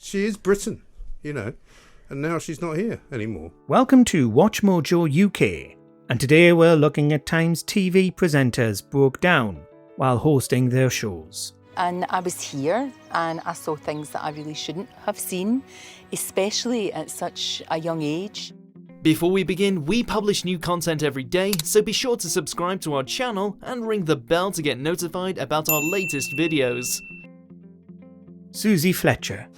She is Britain, you know, and now she's not here anymore. Welcome to WatchMojo UK, and today we're looking at times TV presenters broke down while hosting their shows. And I was here and I saw things that I really shouldn't have seen, especially at such a young age. Before we begin, we publish new content every day, so be sure to subscribe to our channel and ring the bell to get notified about our latest videos. Susie Fletcher.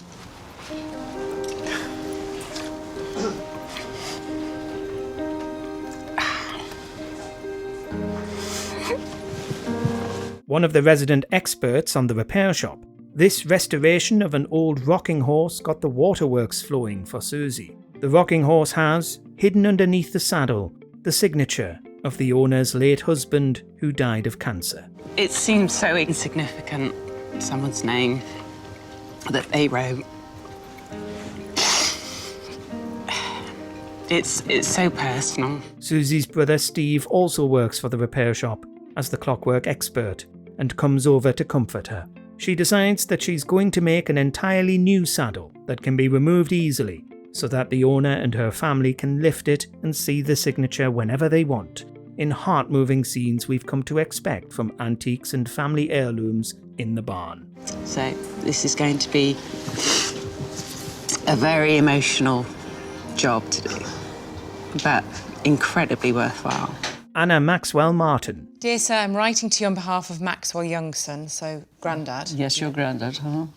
One of the resident experts on the repair shop, this restoration of an old rocking horse got the waterworks flowing for Susie. The rocking horse has, hidden underneath the saddle, the signature of the owner's late husband who died of cancer. It seems so insignificant, someone's name that they wrote. It's so personal. Susie's brother Steve also works for the repair shop as the clockwork expert and comes over to comfort her. She decides that she's going to make an entirely new saddle that can be removed easily so that the owner and her family can lift it and see the signature whenever they want, in heart-moving scenes we've come to expect from antiques and family heirlooms in the barn. So this is going to be a very emotional job to do, but incredibly worthwhile. Anna Maxwell Martin. Dear sir, I'm writing to you on behalf of Maxwell Youngson, so Grandad. Yes, your granddad, huh?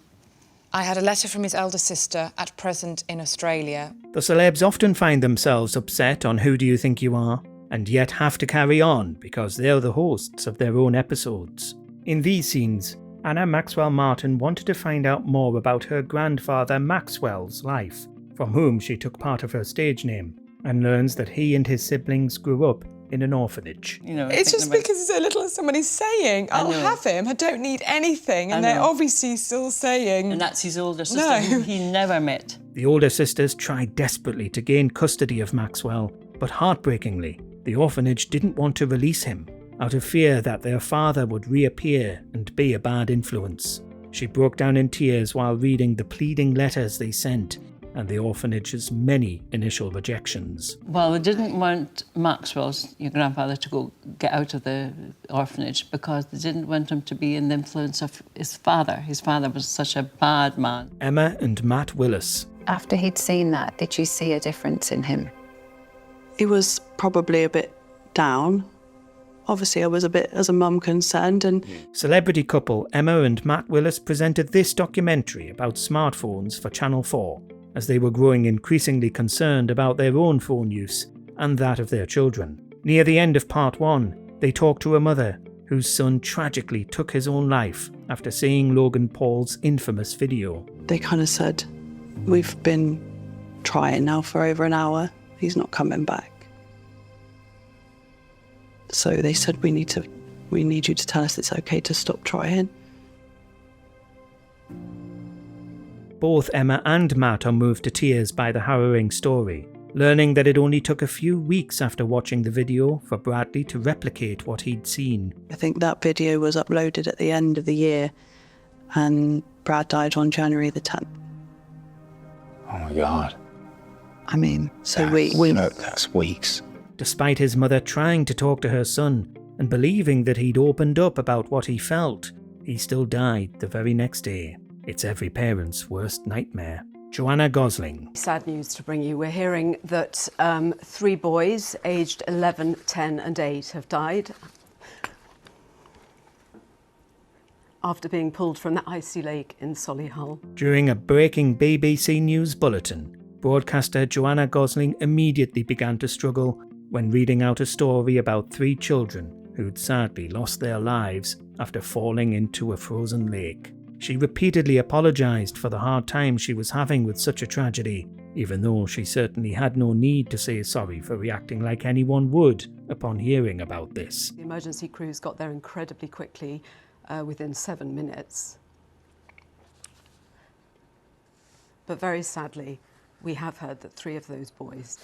I had a letter from his elder sister, at present in Australia. The celebs often find themselves upset on Who Do You Think You Are, and yet have to carry on because they're the hosts of their own episodes. In these scenes, Anna Maxwell Martin wanted to find out more about her grandfather Maxwell's life, from whom she took part of her stage name, and learns that he and his siblings grew up in an orphanage. You know, It's just because so little as somebody's saying, I'll have him, I don't need anything, and they're obviously still saying... And that's his older sister No. who he never met. The older sisters tried desperately to gain custody of Maxwell, but heartbreakingly, the orphanage didn't want to release him, out of fear that their father would reappear and be a bad influence. She broke down in tears while reading the pleading letters they sent, and the orphanage's many initial rejections. Well, they didn't want Maxwell's, your grandfather, to get out of the orphanage because they didn't want him to be in the influence of his father. His father was such a bad man. Emma and Matt Willis. After he'd seen that, did you see a difference in him? He was probably a bit down. Obviously, I was a bit, as a mum, concerned. And Celebrity couple Emma and Matt Willis presented this documentary about smartphones for Channel 4, as they were growing increasingly concerned about their own phone use and that of their children. Near the end of part 1, they talked to a mother whose son tragically took his own life after seeing Logan Paul's infamous video. they kind of said, we've been trying now for over an hour. He's not coming back. So they said, we need you to tell us it's okay to stop trying. Both Emma and Matt are moved to tears by the harrowing story, learning that it only took a few weeks after watching the video for Bradley to replicate what he'd seen. I think that video was uploaded at the end of the year, and Brad died on January the 10th. Oh my God. I mean, so that's weeks. Despite his mother trying to talk to her son and believing that he'd opened up about what he felt, he still died the very next day. It's every parent's worst nightmare. Joanna Gosling. Sad news to bring you. We're hearing that 3 boys aged 11, 10 and 8 have died after being pulled from the icy lake in Solihull. During a breaking BBC News bulletin, broadcaster Joanna Gosling immediately began to struggle when reading out a story about 3 children who'd sadly lost their lives after falling into a frozen lake. She repeatedly apologised for the hard time she was having with such a tragedy, even though she certainly had no need to say sorry for reacting like anyone would upon hearing about this. The emergency crews got there incredibly quickly, within 7 minutes. But very sadly, we have heard that 3 of those boys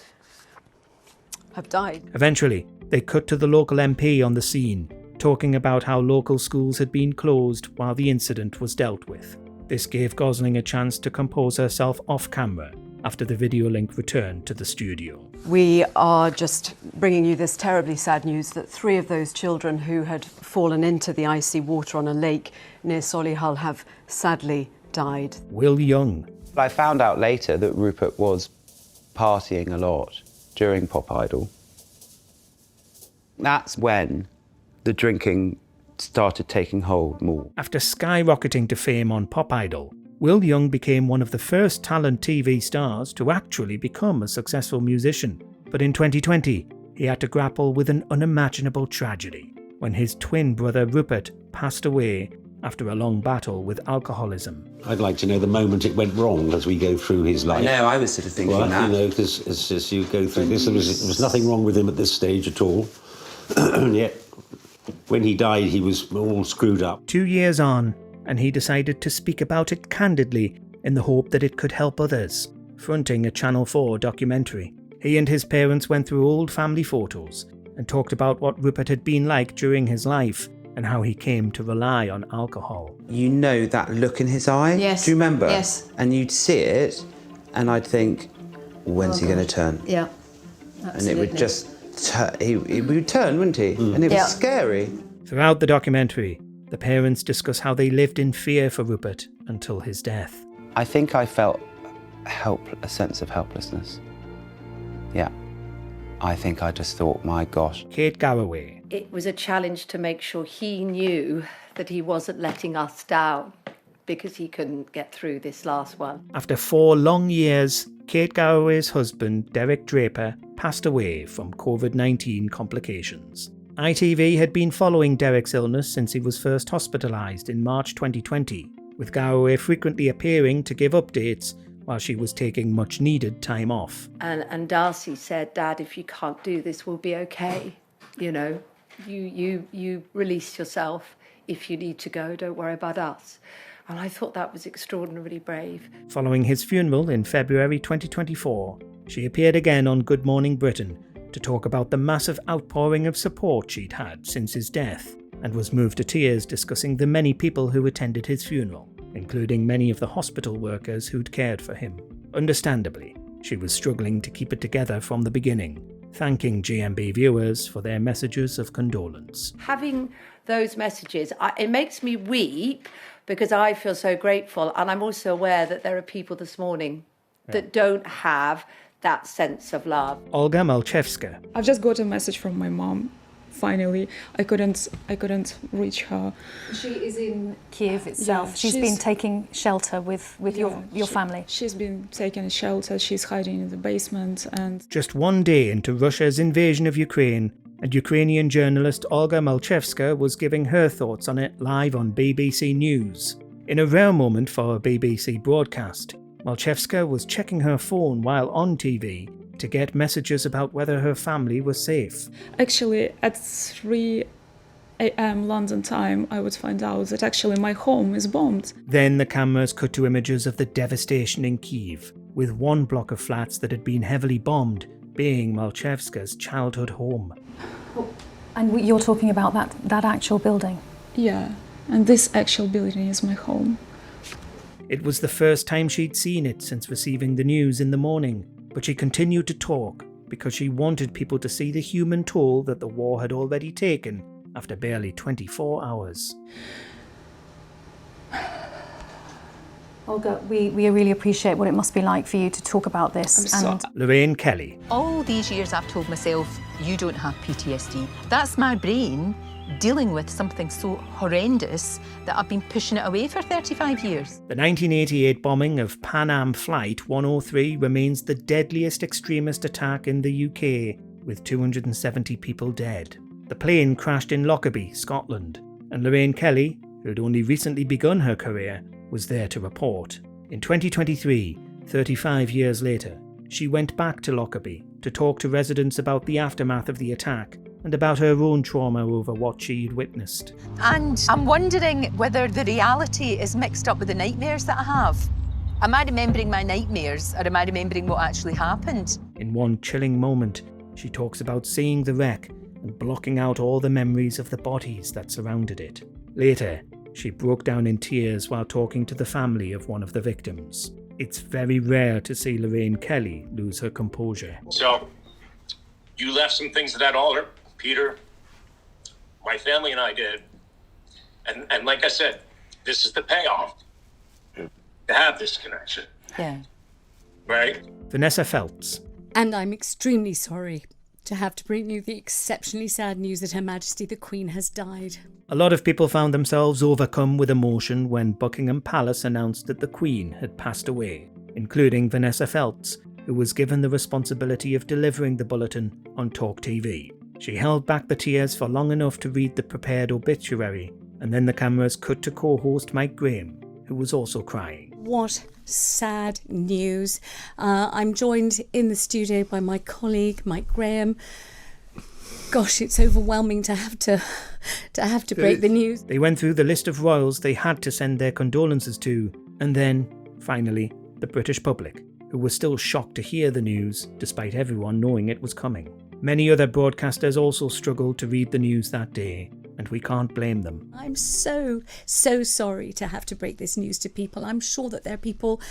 have died. Eventually, they cut to the local MP on the scene, talking about how local schools had been closed while the incident was dealt with. This gave Gosling a chance to compose herself off camera after the video link returned to the studio. We are just bringing you this terribly sad news that 3 of those children who had fallen into the icy water on a lake near Solihull have sadly died. Will Young. I found out later that Rupert was partying a lot during Pop Idol. That's when the drinking started taking hold more. After skyrocketing to fame on Pop Idol, Will Young became one of the first talent TV stars to actually become a successful musician. But in 2020, he had to grapple with an unimaginable tragedy when his twin brother Rupert passed away after a long battle with alcoholism. I'd like to know the moment it went wrong as we go through his life. I know, I was sort of thinking that. You know, because as you go through this, there was nothing wrong with him at this stage at all. And yet, when he died, he was all screwed up. 2 years on, and he decided to speak about it candidly in the hope that it could help others. Fronting a Channel 4 documentary, he and his parents went through old family photos and talked about what Rupert had been like during his life and how he came to rely on alcohol. You know that look in his eye? Yes. Do you remember? Yes. And you'd see it, and I'd think, when's he going to turn? Yeah, absolutely. And it would just he would turn, wouldn't he? And it was scary. Throughout the documentary, the parents discuss how they lived in fear for Rupert until his death. I think I felt a sense of helplessness. Yeah. I think I just thought, my gosh. Kate Garraway. It was a challenge to make sure he knew that he wasn't letting us down because he couldn't get through this last one. After 4 long years, Kate Garraway's husband, Derek Draper, passed away from COVID-19 complications. ITV had been following Derek's illness since he was first hospitalised in March 2020, with Garraway frequently appearing to give updates while she was taking much-needed time off. And Darcy said, Dad, if you can't do this, we'll be okay. You know, you release yourself. If you need to go, don't worry about us. And I thought that was extraordinarily brave. Following his funeral in February 2024, she appeared again on Good Morning Britain to talk about the massive outpouring of support she'd had since his death, and was moved to tears discussing the many people who attended his funeral, including many of the hospital workers who'd cared for him. Understandably, she was struggling to keep it together from the beginning, thanking GMB viewers for their messages of condolence. Having those messages, it makes me weep because I feel so grateful, and I'm also aware that there are people this morning that don't have that sense of love. Olga Malchevska. I've just got a message from my mom. Finally, I couldn't reach her. She is in Kiev itself. She's been taking shelter with your family. She's been taking shelter. She's hiding in the basement. And just 1 day into Russia's invasion of Ukraine, and Ukrainian journalist Olga Malchevska was giving her thoughts on it live on BBC News. In a rare moment for a BBC broadcast, Malchevska was checking her phone while on TV to get messages about whether her family was safe. Actually, at 3 a.m. London time, I would find out that actually my home is bombed. Then the cameras cut to images of the devastation in Kyiv, with 1 block of flats that had been heavily bombed being Malchevska's childhood home. And you're talking about that actual building? Yeah, and this actual building is my home. It was the first time she'd seen it since receiving the news in the morning, but she continued to talk because she wanted people to see the human toll that the war had already taken after barely 24 hours. Olga, we really appreciate what it must be like for you to talk about this. And Lorraine Kelly. All these years I've told myself, you don't have PTSD. That's my brain dealing with something so horrendous that I've been pushing it away for 35 years. The 1988 bombing of Pan Am Flight 103 remains the deadliest extremist attack in the UK, with 270 people dead. The plane crashed in Lockerbie, Scotland, and Lorraine Kelly, who'd only recently begun her career, was there to report. In 2023, 35 years later, she went back to Lockerbie to talk to residents about the aftermath of the attack and about her own trauma over what she'd witnessed. And I'm wondering whether the reality is mixed up with the nightmares that I have. Am I remembering my nightmares, or am I remembering what actually happened? In one chilling moment, she talks about seeing the wreck and blocking out all the memories of the bodies that surrounded it. Later, she broke down in tears while talking to the family of one of the victims. It's very rare to see Lorraine Kelly lose her composure. So, you left some things at that altar, Peter. My family and I did. And like I said, this is the payoff to have this connection. Yeah. Right? Vanessa Feltz. And I'm extremely sorry to have to bring you the exceptionally sad news that Her Majesty the Queen has died. A lot of people found themselves overcome with emotion when Buckingham Palace announced that the Queen had passed away, including Vanessa Feltz, who was given the responsibility of delivering the bulletin on Talk TV. She held back the tears for long enough to read the prepared obituary, and then the cameras cut to co-host Mike Graham, who was also crying. What sad news. I'm joined in the studio by my colleague, Mike Graham. Gosh, it's overwhelming to have to break the news. They went through the list of royals they had to send their condolences to, and then, finally, the British public, who were still shocked to hear the news, despite everyone knowing it was coming. Many other broadcasters also struggled to read the news that day, and we can't blame them. I'm so sorry to have to break this news to people. I'm sure that there are people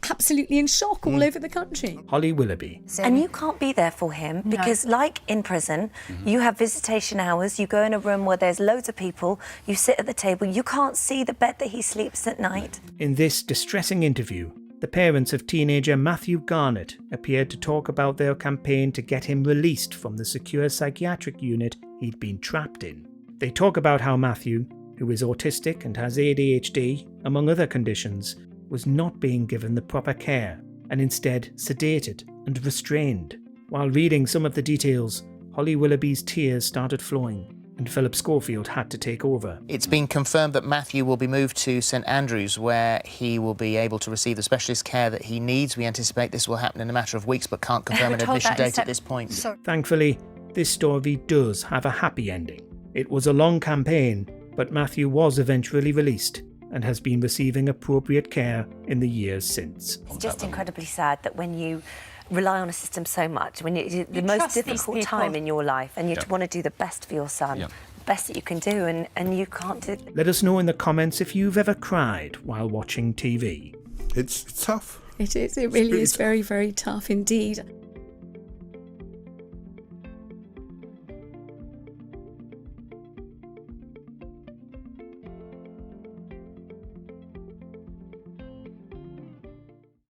absolutely in shock all over the country. Holly Willoughby. And you can't be there for him because, like in prison, you have visitation hours, you go in a room where there's loads of people, you sit at the table, you can't see the bed that he sleeps at night. In this distressing interview, the parents of teenager Matthew Garnett appeared to talk about their campaign to get him released from the secure psychiatric unit he'd been trapped in. They talk about how Matthew, who is autistic and has ADHD, among other conditions, was not being given the proper care and instead sedated and restrained. While reading some of the details, Holly Willoughby's tears started flowing, and Philip Schofield had to take over. It's been confirmed that Matthew will be moved to St Andrews, where he will be able to receive the specialist care that he needs. We anticipate this will happen in a matter of weeks, but can't confirm an admission date at this point. Thankfully, this story does have a happy ending. It was a long campaign, but Matthew was eventually released and has been receiving appropriate care in the years since. It's just incredibly sad that when you rely on a system so much, when it's the most difficult time in your life and you want to do the best for your son, the best that you can do, and you can't do it. Let us know in the comments if you've ever cried while watching TV. It's tough. It is. It really is very, very tough indeed.